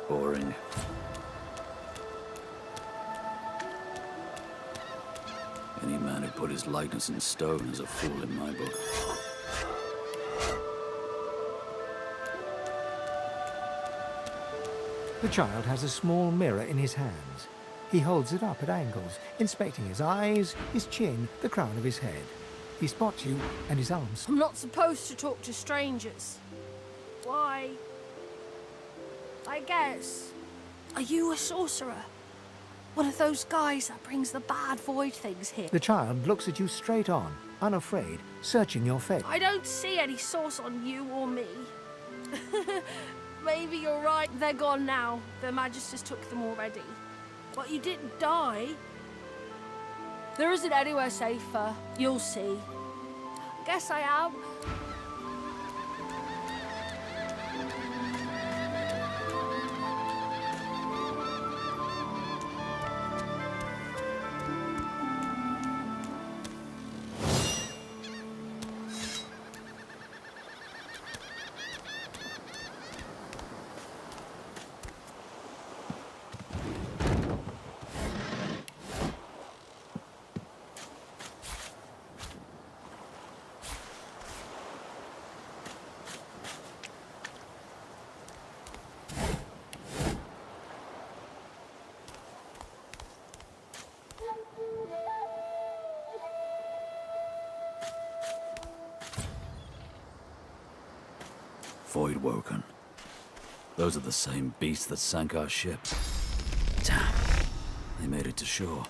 Boring. Any man who put his likeness in stone is a fool in my book. The child has a small mirror in his hands. He holds it up at angles, inspecting his eyes, his chin, the crown of his head. He spots you and his arms. I'm not supposed to talk to strangers. Why? I guess. Are you a sorcerer? One of those guys that brings the bad void things here? The child looks at you straight on, unafraid, searching your face. I don't see any source on you or me. Maybe you're right. They're gone now. The Magisters took them already. But you didn't die. There isn't anywhere safer. You'll see. Guess I am. Void woken. Those are the same beasts that sank our ship. Damn. They made it to shore.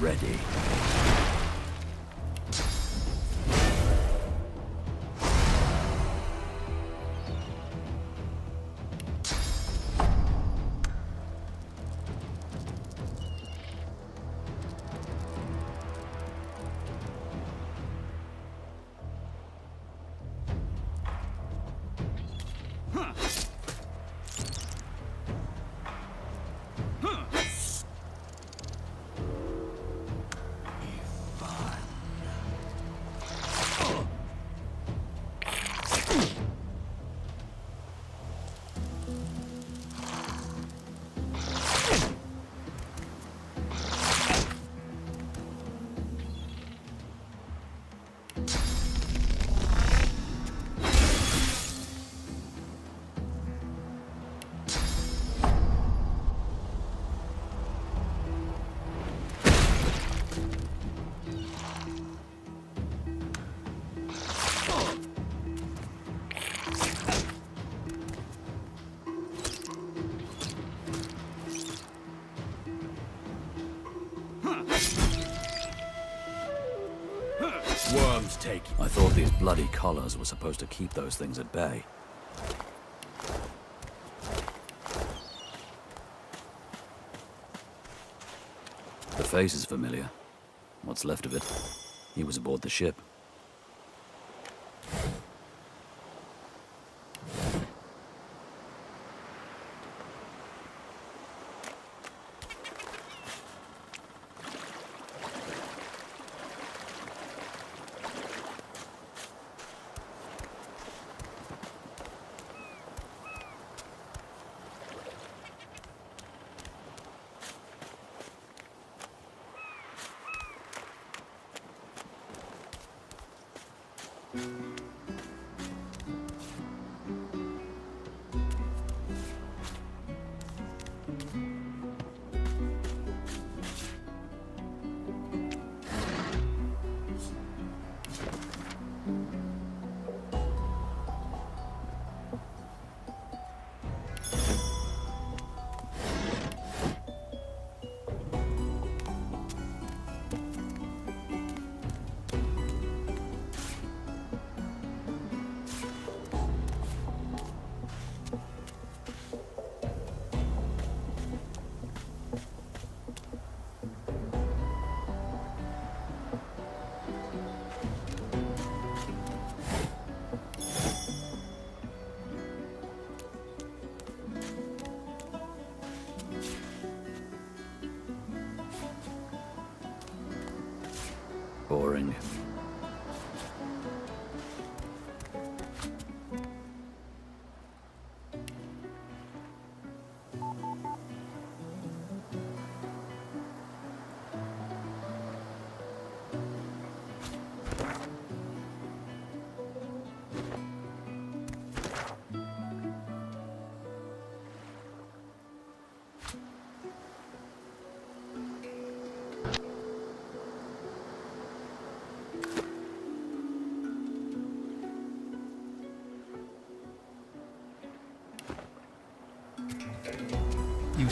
Ready. Worms take. I thought these bloody collars were supposed to keep those things at bay. The face is familiar. What's left of it? He was aboard the ship.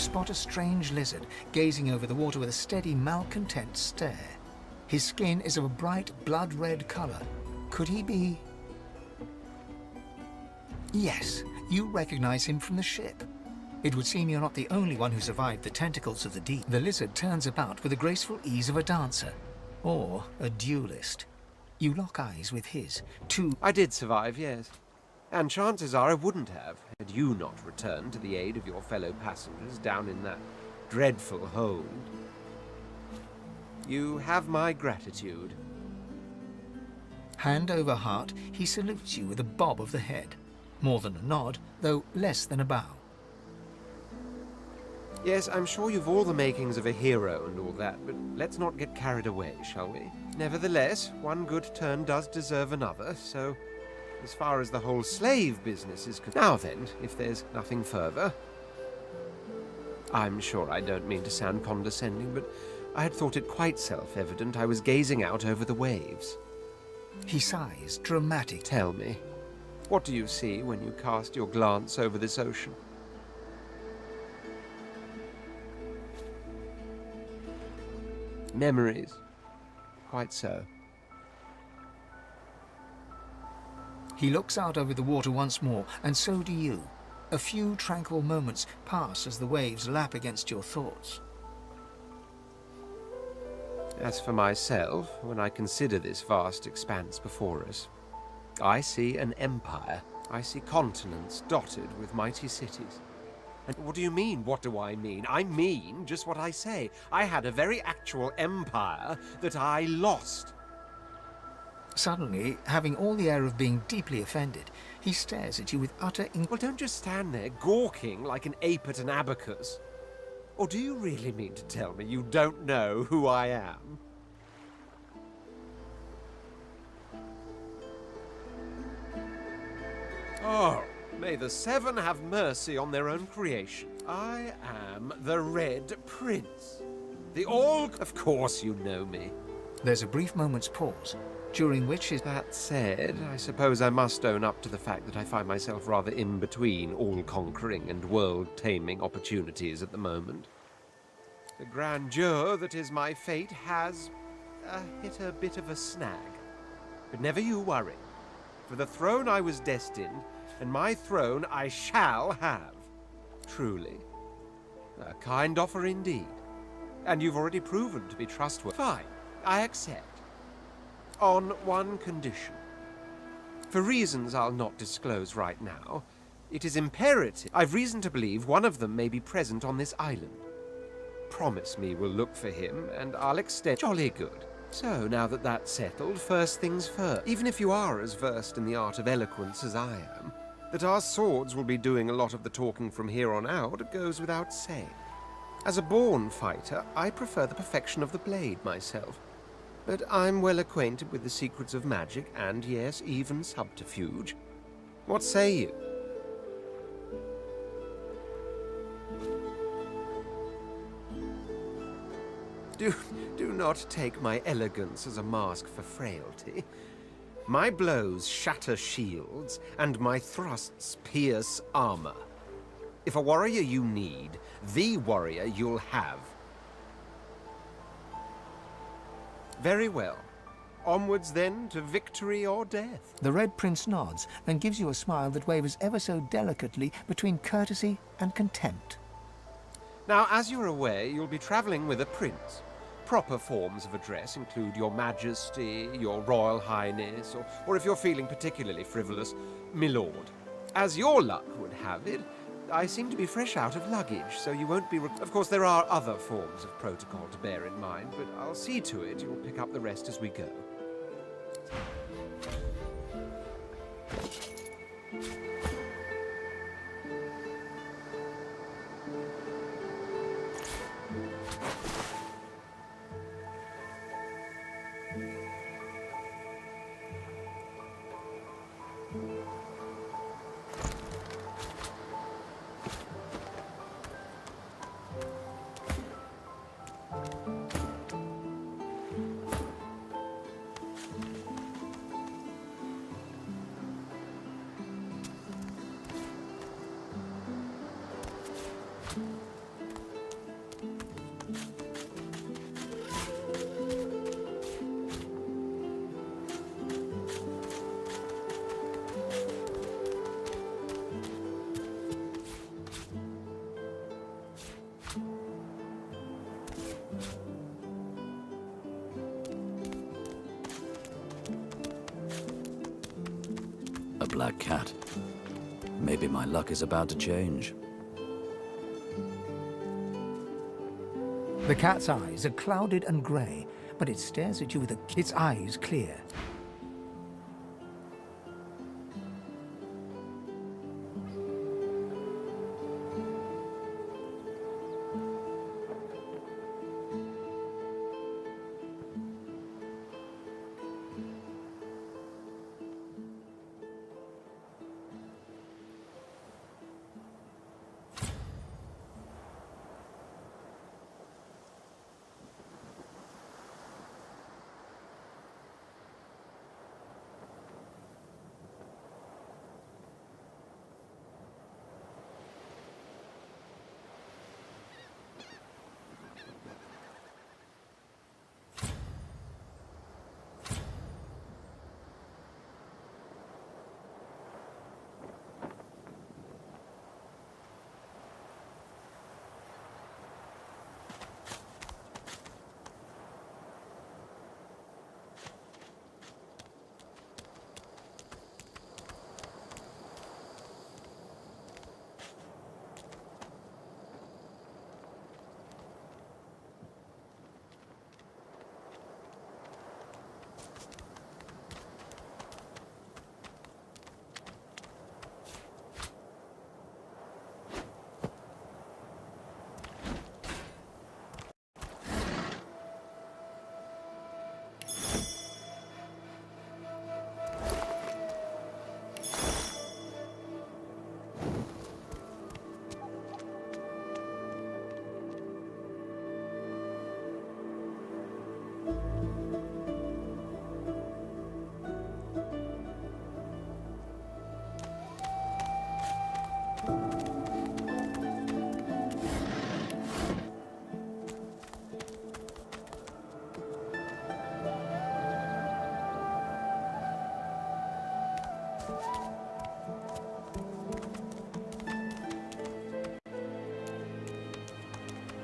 spot a strange lizard gazing over the water with a steady, malcontent stare. His skin is of a bright blood-red colour. Could he be... Yes, you recognize him from the ship. It would seem you're not the only one who survived the tentacles of the deep. The lizard turns about with the graceful ease of a dancer, or a duelist. You lock eyes with his. I did survive, yes. And chances are I wouldn't have, had you not returned to the aid of your fellow passengers down in that dreadful hold. You have my gratitude. Hand over heart, he salutes you with a bob of the head. More than a nod, though less than a bow. Yes, I'm sure you've all the makings of a hero and all that, but let's not get carried away, shall we? Nevertheless, one good turn does deserve another, so as far as the whole slave business is concerned... Now then, if there's nothing further... I'm sure I don't mean to sound condescending, but I had thought it quite self-evident I was gazing out over the waves. He sighs, dramatic. Tell me, what do you see when you cast your glance over this ocean? Memories. Quite so. He looks out over the water once more, and so do you. A few tranquil moments pass as the waves lap against your thoughts. As for myself, when I consider this vast expanse before us, I see an empire. I see continents dotted with mighty cities. And what do you mean, what do I mean? I mean just what I say. I had a very actual empire that I lost. Suddenly, having all the air of being deeply offended, he stares at you with utter Well, don't just stand there gawking like an ape at an abacus. Or do you really mean to tell me you don't know who I am? Oh, may the Seven have mercy on their own creation. I am the Red Prince. The all... Of course you know me. There's a brief moment's pause, during which his... That said, I suppose I must own up to the fact that I find myself rather in between all-conquering and world-taming opportunities at the moment. The grandeur that is my fate has hit a bit of a snag. But never you worry. For the throne I was destined, and my throne I shall have. Truly. A kind offer indeed. And you've already proven to be trustworthy. Fine, I accept. On one condition. For reasons I'll not disclose right now, it is imperative. I've reason to believe one of them may be present on this island. Promise me we'll look for him, and I'll extend... Jolly good. So, now that that's settled, first things first. Even if you are as versed in the art of eloquence as I am, that our swords will be doing a lot of the talking from here on out goes without saying. As a born fighter, I prefer the perfection of the blade myself. But I'm well acquainted with the secrets of magic and, yes, even subterfuge. What say you? Do not take my elegance as a mask for frailty. My blows shatter shields, and my thrusts pierce armor. If a warrior you need, the warrior you'll have. Very well. Onwards then to victory or death. The Red Prince nods and gives you a smile that wavers ever so delicately between courtesy and contempt. Now, as you're aware, you'll be traveling with a prince. Proper forms of address include Your Majesty, Your Royal Highness, or if you're feeling particularly frivolous, Milord. As your luck would have it, I seem to be fresh out of luggage, so you won't be... Of course, there are other forms of protocol to bear in mind, but I'll see to it you'll pick up the rest as we go. black cat. Maybe my luck is about to change. The cat's eyes are clouded and grey, but it stares at you with its eyes clear.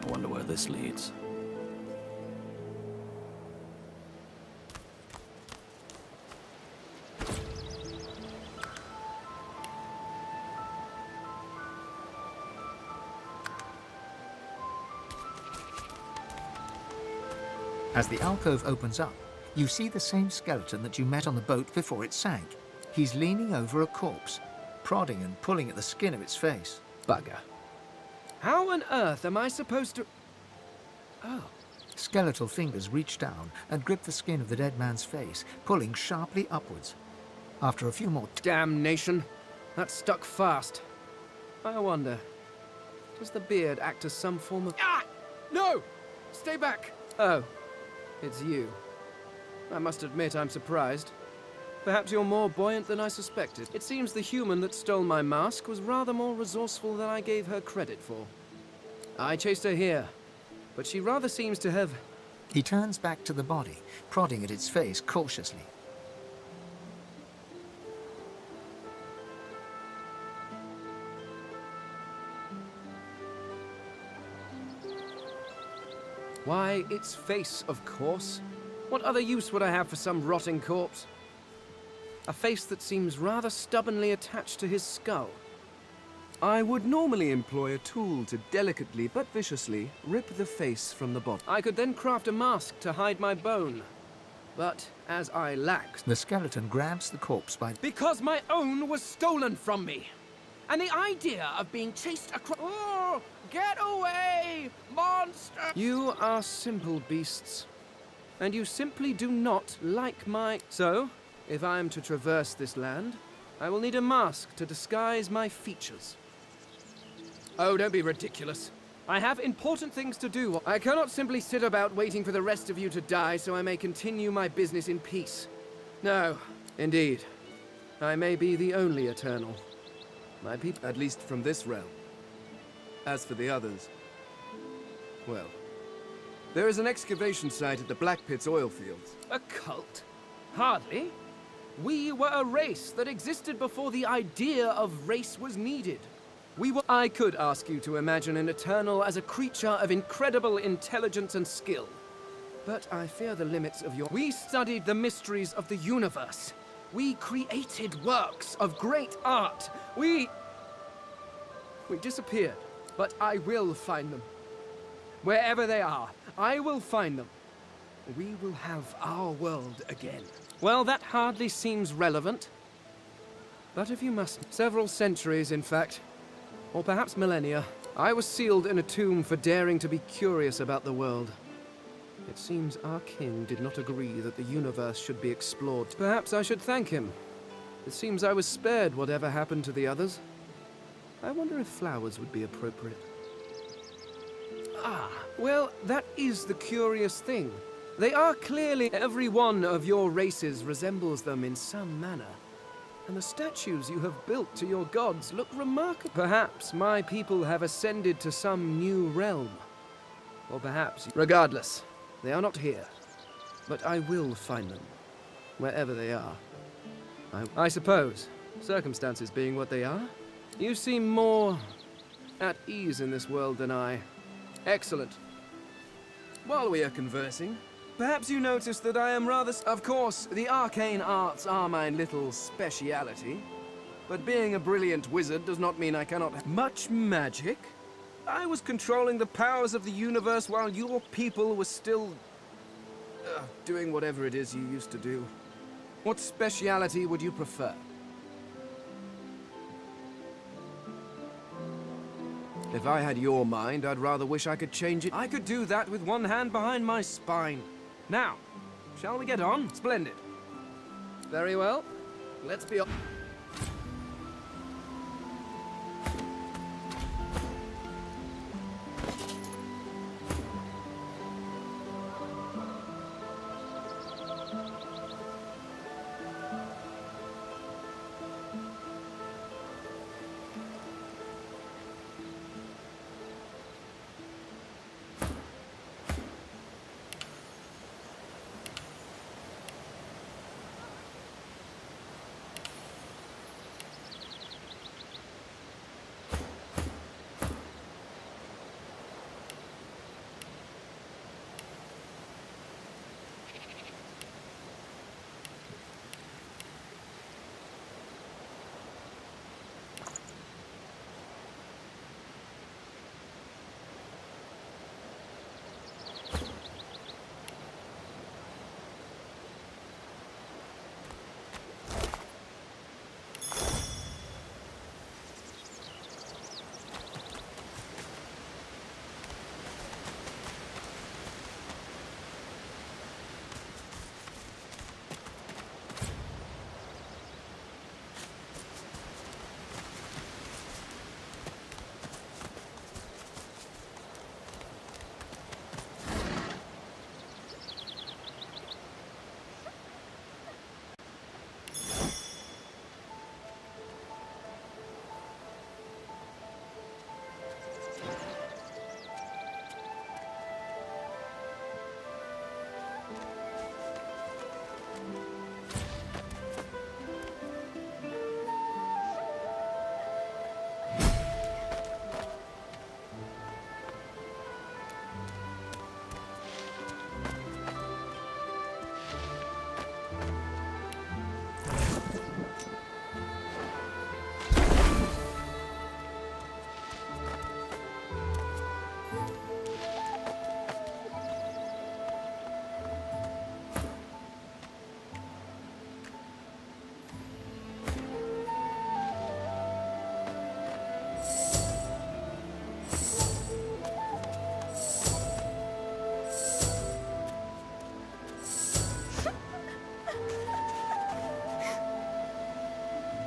I wonder where this leads. As the alcove opens up, you see the same skeleton that you met on the boat before it sank. He's leaning over a corpse, prodding and pulling at the skin of its face. Bugger. How on earth am I supposed to... Oh. Skeletal fingers reach down and grip the skin of the dead man's face, pulling sharply upwards. After a few more... Damnation. That stuck fast. I wonder, does the beard act as some form of... Ah! No! Stay back! Oh, it's you. I must admit I'm surprised. Perhaps you're more buoyant than I suspected. It seems the human that stole my mask was rather more resourceful than I gave her credit for. I chased her here, but she rather seems to have... He turns back to the body, prodding at its face cautiously. Why, its face, of course. What other use would I have for some rotting corpse? A face that seems rather stubbornly attached to his skull. I would normally employ a tool to delicately but viciously rip the face from the body. I could then craft a mask to hide my bone. But as I lacked... The skeleton grabs the corpse by... Because my own was stolen from me! And the idea of being chased across... Oh! Get away, monster! You are simple beasts. And you simply do not like my... So, if I am to traverse this land, I will need a mask to disguise my features. Oh, don't be ridiculous. I have important things to do. I cannot simply sit about waiting for the rest of you to die so I may continue my business in peace. No, indeed. I may be the only eternal. My people, at least from this realm. As for the others, well, there is an excavation site at the Black Pit's oil fields. A cult? Hardly. We were a race that existed before the idea of race was needed. We were... I could ask you to imagine an Eternal as a creature of incredible intelligence and skill. But I fear the limits of your... We studied the mysteries of the universe. We created works of great art. We disappeared, but I will find them. Wherever they are, I will find them. We will have our world again. Well, that hardly seems relevant. But if you must, several centuries, in fact, or perhaps millennia, I was sealed in a tomb for daring to be curious about the world. It seems our king did not agree that the universe should be explored. Perhaps I should thank him. It seems I was spared whatever happened to the others. I wonder if flowers would be appropriate. Ah, well, that is the curious thing. They are clearly every one of your races resembles them in some manner. And the statues you have built to your gods look remarkable. Perhaps my people have ascended to some new realm. Or perhaps... Regardless, they are not here. But I will find them, wherever they are. I suppose, circumstances being what they are, you seem more at ease in this world than I. Excellent. While we are conversing, perhaps you notice that I am rather... Of course, the arcane arts are my little speciality. But being a brilliant wizard does not mean I cannot have much magic. I was controlling the powers of the universe while your people were still... doing whatever it is you used to do. What speciality would you prefer? If I had your mind, I'd rather wish I could change it. I could do that with one hand behind my spine. Now, shall we get on? Splendid. Very well. Let's be off.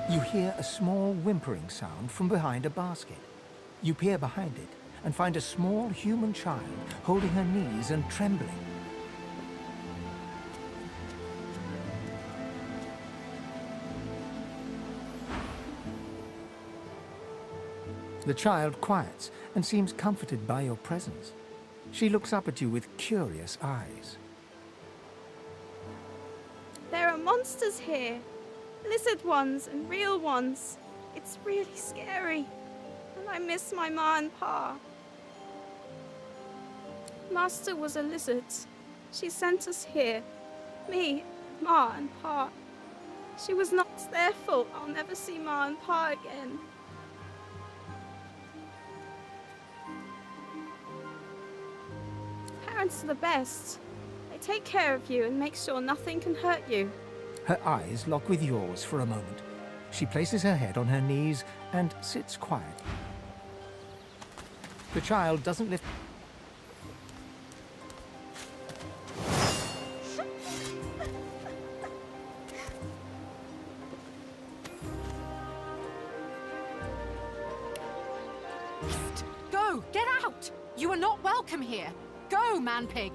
You hear a small whimpering sound from behind a basket. You peer behind it and find a small human child holding her knees and trembling. The child quiets and seems comforted by your presence. She looks up at you with curious eyes. There are monsters here. Lizard ones and real ones. It's really scary. And I miss my ma and pa. Master was a lizard. She sent us here. Me, ma and pa. She was not their fault. I'll never see Ma and Pa again. Parents are the best. They take care of you and make sure nothing can hurt you. Her eyes lock with yours for a moment. She places her head on her knees and sits quiet. The child doesn't lift... Go! Get out! You are not welcome here! Go, man-pig!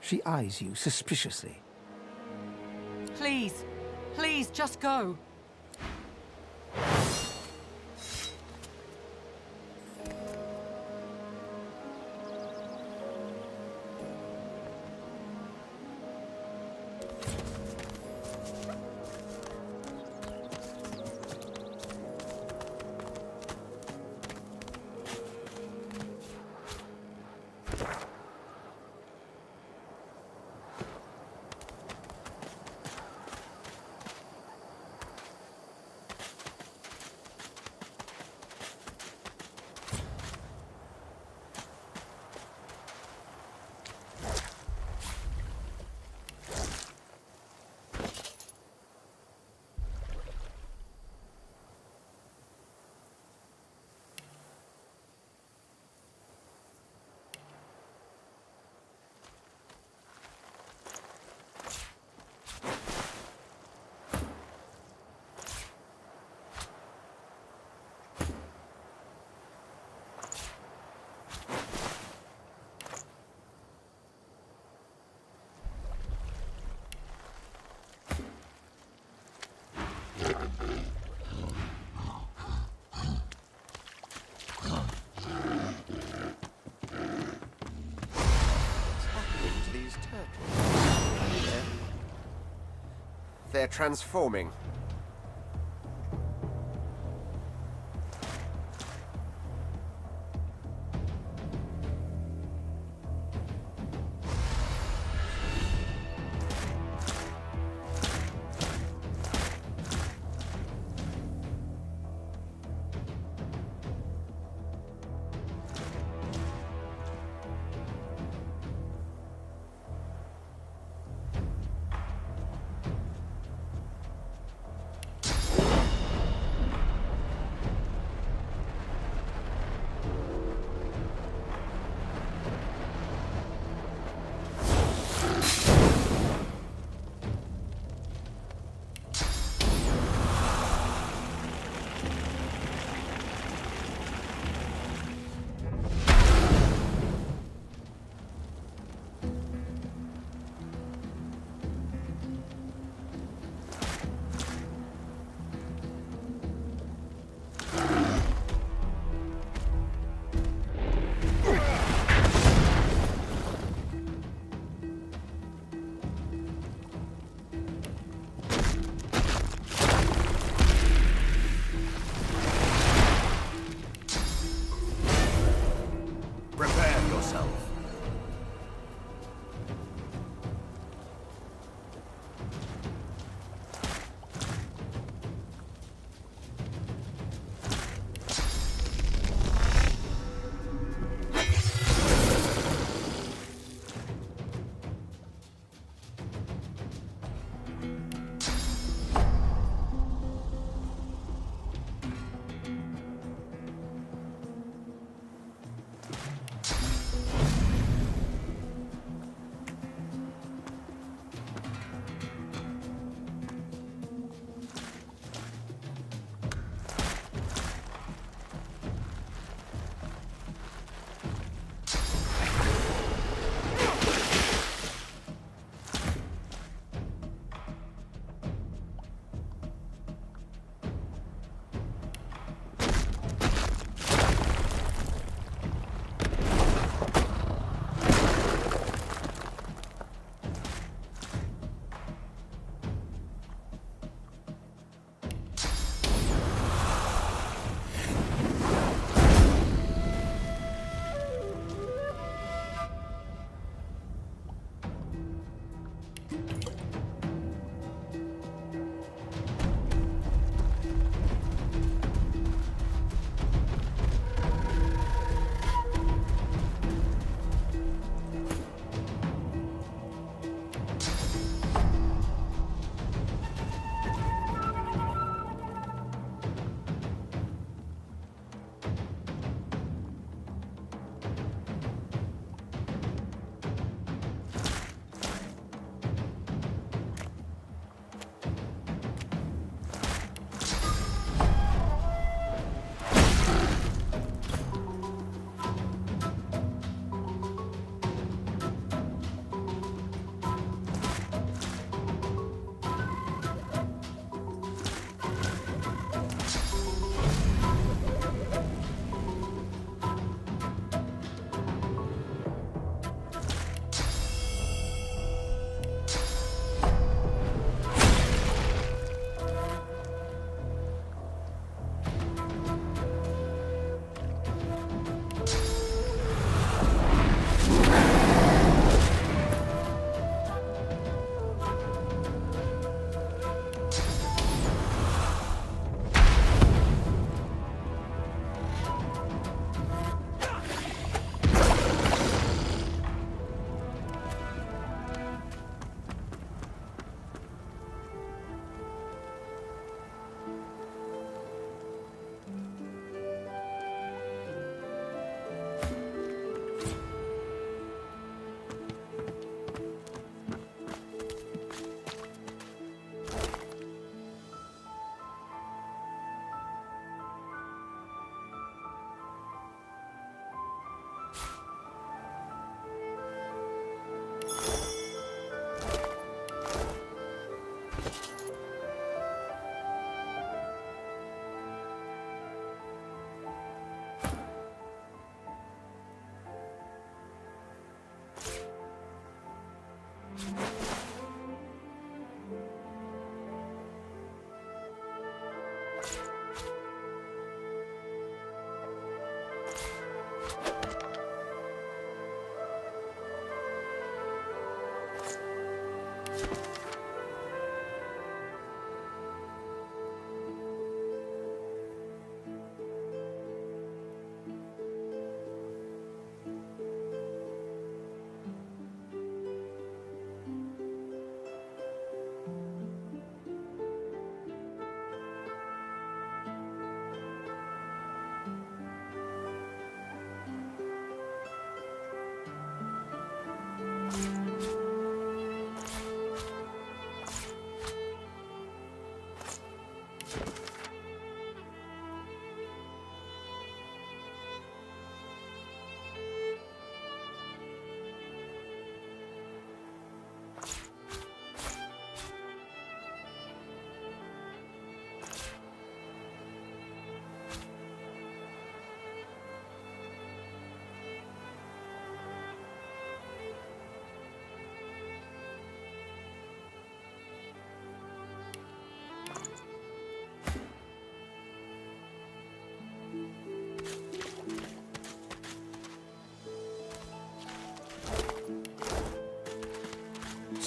She eyes you suspiciously. Please, please, just go. They're transforming. Prepare yourself.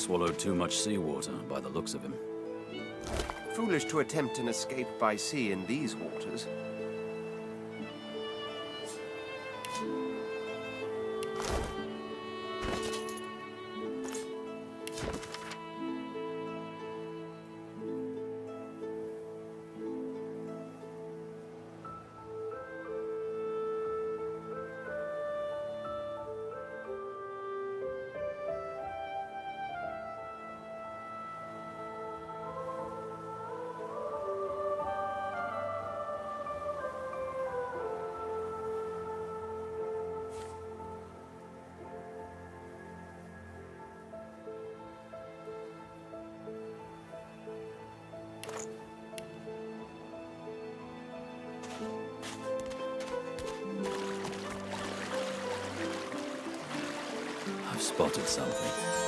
swallowed too much seawater by the looks of him. Foolish to attempt an escape by sea in these waters. I've spotted something.